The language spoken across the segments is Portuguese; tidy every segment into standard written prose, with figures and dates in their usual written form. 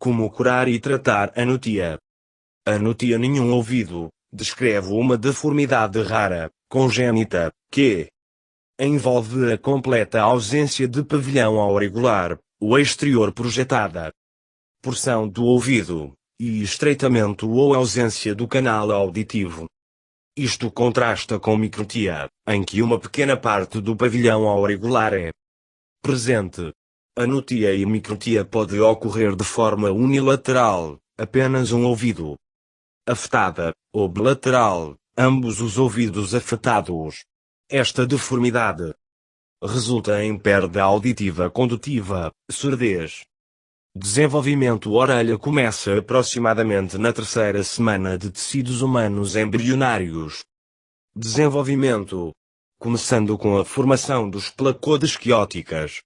Como curar e tratar anotia? Anotia nenhum ouvido, descreve uma deformidade rara, congênita, que envolve a completa ausência de pavilhão auricular, o exterior projetada, porção do ouvido, e estreitamento ou ausência do canal auditivo. Isto contrasta com microtia, em que uma pequena parte do pavilhão auricular é presente. Anotia e microtia pode ocorrer de forma unilateral, apenas um ouvido afetada, ou bilateral, ambos os ouvidos afetados. Esta deformidade resulta em perda auditiva condutiva, surdez. Desenvolvimento orelha começa aproximadamente na terceira semana de tecidos humanos embrionários. Desenvolvimento, começando com a formação dos placodes quióticas.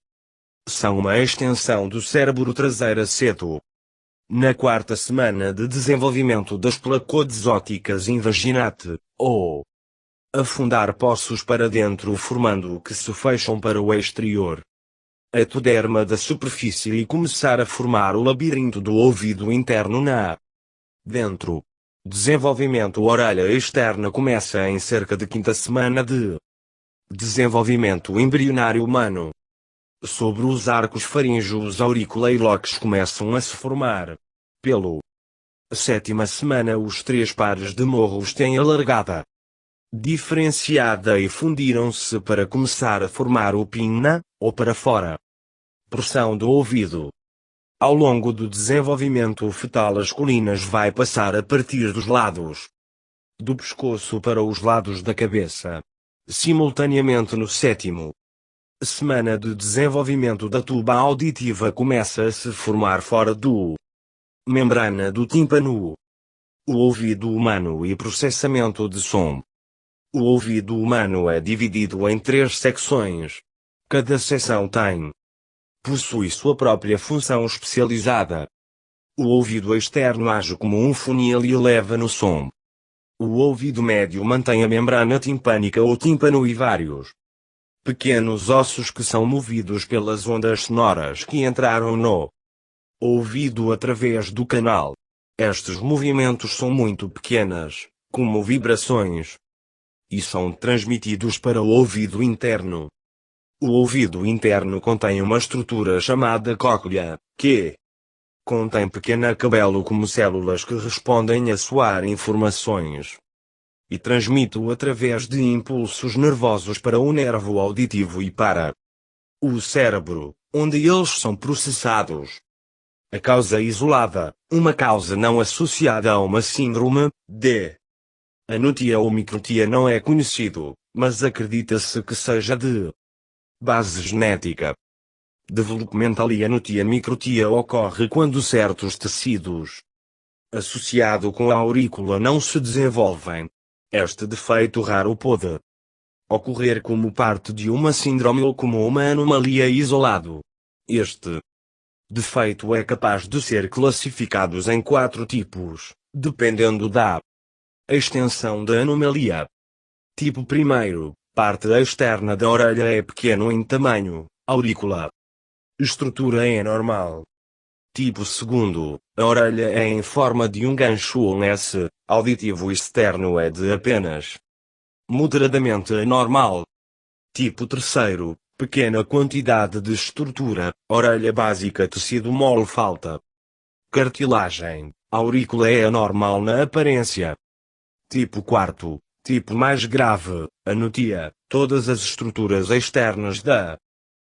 São uma extensão do cérebro traseiro aceto. Na quarta semana de desenvolvimento das placodes óticas invaginate, ou afundar poços para dentro formando que se fecham para o exterior. A ectoderma da superfície e começar a formar o labirinto do ouvido interno na dentro. Desenvolvimento orelha externa começa em cerca de quinta semana de desenvolvimento embrionário humano. Sobre os arcos faríngeos aurícula e lóquis começam a se formar. Pelo sétima semana os três pares de morros têm alargada, diferenciada e fundiram-se para começar a formar o pinna, ou para fora. Porção do ouvido. Ao longo do desenvolvimento fetal as colinas vai passar a partir dos lados do pescoço para os lados da cabeça. Simultaneamente no sétimo semana de desenvolvimento da tuba auditiva começa a se formar fora do membrana do tímpano. O ouvido humano e processamento de som. O ouvido humano é dividido em 3 secções. Cada seção possui sua própria função especializada. O ouvido externo age como um funil e eleva no som. O ouvido médio mantém a membrana timpânica ou tímpano e vários pequenos ossos que são movidos pelas ondas sonoras que entraram no ouvido através do canal. Estes movimentos são muito pequenas, como vibrações, e são transmitidos para o ouvido interno. O ouvido interno contém uma estrutura chamada cóclea, que contém pequeno cabelo como células que respondem a soar informações e transmite-o através de impulsos nervosos para o nervo auditivo e para o cérebro, onde eles são processados. A causa isolada, uma causa não associada a uma síndrome de anotia ou microtia não é conhecido, mas acredita-se que seja de base genética. Developmental e anotia microtia ocorre quando certos tecidos associado com a aurícula não se desenvolvem. Este defeito raro pode ocorrer como parte de uma síndrome ou como uma anomalia isolado. Este defeito é capaz de ser classificado em 4 tipos, dependendo da extensão da anomalia. Tipo 1, parte externa da orelha é pequeno em tamanho, aurícula. Estrutura é normal. Tipo 2, a orelha é em forma de um gancho ou um S, auditivo externo é de apenas moderadamente anormal. Tipo 3, pequena quantidade de estrutura, orelha básica tecido mole falta cartilagem, aurícula é anormal na aparência. Tipo 4, tipo mais grave, anotia, todas as estruturas externas da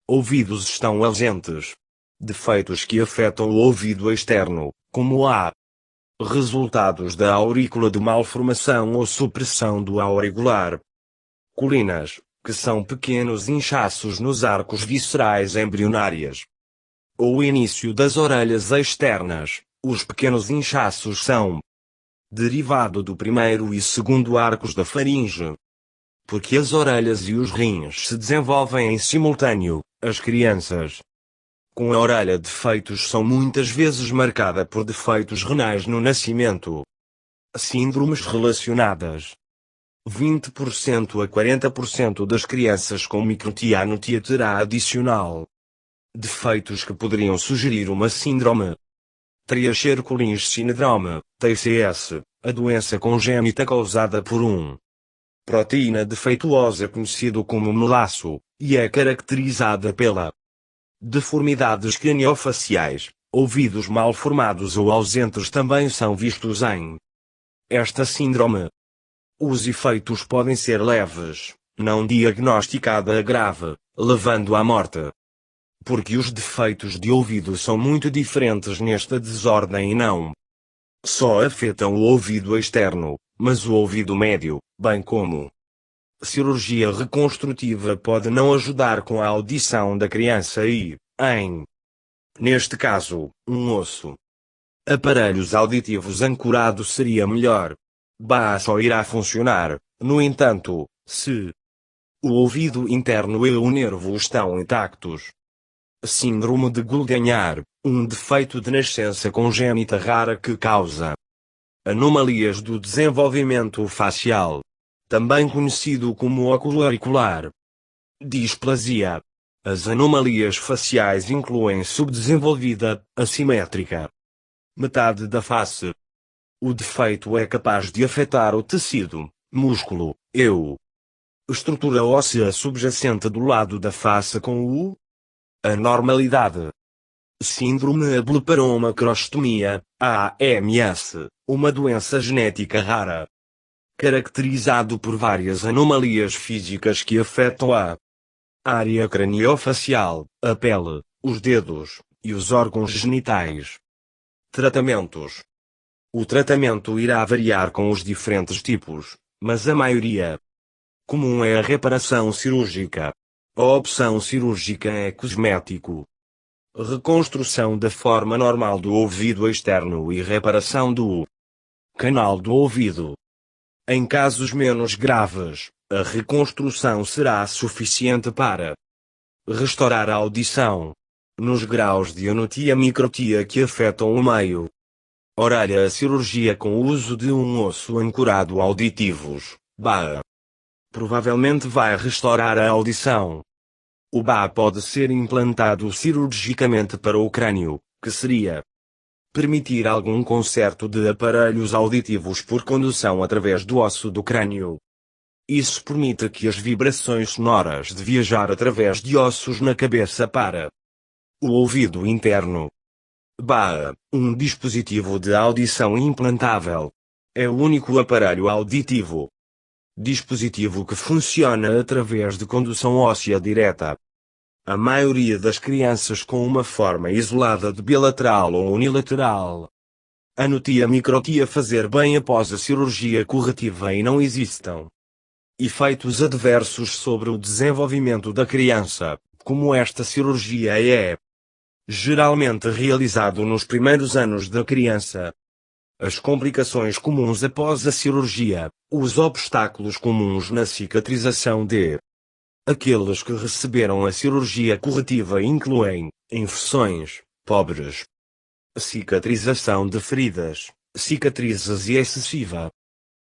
ouvidos estão ausentes. Defeitos que afetam o ouvido externo, como há resultados da aurícula de malformação ou supressão do auricular. Colinas, que são pequenos inchaços nos arcos viscerais embrionárias. Ou início das orelhas externas, os pequenos inchaços são derivado do primeiro e segundo arcos da faringe. Porque as orelhas e os rins se desenvolvem em simultâneo, as crianças com a orelha defeitos são muitas vezes marcada por defeitos renais no nascimento. Síndromes relacionadas. 20% a 40% das crianças com microtia anotia terá adicional defeitos que poderiam sugerir uma síndrome. Treacher-Collins Syndrome, TCS, a doença congênita causada por proteína defeituosa conhecido como melaço, e é caracterizada pela deformidades craniofaciais, ouvidos mal formados ou ausentes também são vistos em esta síndrome. Os efeitos podem ser leves, não diagnosticada a grave, levando à morte. Porque os defeitos de ouvido são muito diferentes nesta desordem e não só afetam o ouvido externo, mas o ouvido médio, bem como cirurgia reconstrutiva pode não ajudar com a audição da criança neste caso, um osso. Aparelhos auditivos ancorados seria melhor. Só irá funcionar, no entanto, se o ouvido interno e o nervo estão intactos. Síndrome de Guelguenhar, um defeito de nascença congênita rara que causa anomalias do desenvolvimento facial, também conhecido como oculoauricular displasia. As anomalias faciais incluem subdesenvolvida, assimétrica, metade da face. O defeito é capaz de afetar o tecido, músculo, estrutura óssea subjacente do lado da face com anormalidade. Síndrome ablepharomacrostomia, AMS, uma doença genética rara, caracterizado por várias anomalias físicas que afetam a área craniofacial, a pele, os dedos e os órgãos genitais. Tratamentos. O tratamento irá variar com os diferentes tipos, mas a maioria comum é a reparação cirúrgica. A opção cirúrgica é cosmético, reconstrução da forma normal do ouvido externo e reparação do canal do ouvido. Em casos menos graves, a reconstrução será suficiente para restaurar a audição. Nos graus de anotia microtia que afetam o meio orelha, a cirurgia com o uso de um osso ancorado auditivos, provavelmente vai restaurar a audição. O BA pode ser implantado cirurgicamente para o crânio, que seria permitir algum conserto de aparelhos auditivos por condução através do osso do crânio. Isso permite que as vibrações sonoras de viajar através de ossos na cabeça para o ouvido interno. Um dispositivo de audição implantável. É o único aparelho auditivo dispositivo que funciona através de condução óssea direta. A maioria das crianças com uma forma isolada de bilateral ou unilateral anotia microtia fazer bem após a cirurgia corretiva e não existam efeitos adversos sobre o desenvolvimento da criança, como esta cirurgia é geralmente realizado nos primeiros anos da criança. As complicações comuns após a cirurgia, os obstáculos comuns na cicatrização de aqueles que receberam a cirurgia corretiva incluem infecções, pobres, cicatrização de feridas, cicatrizes e excessiva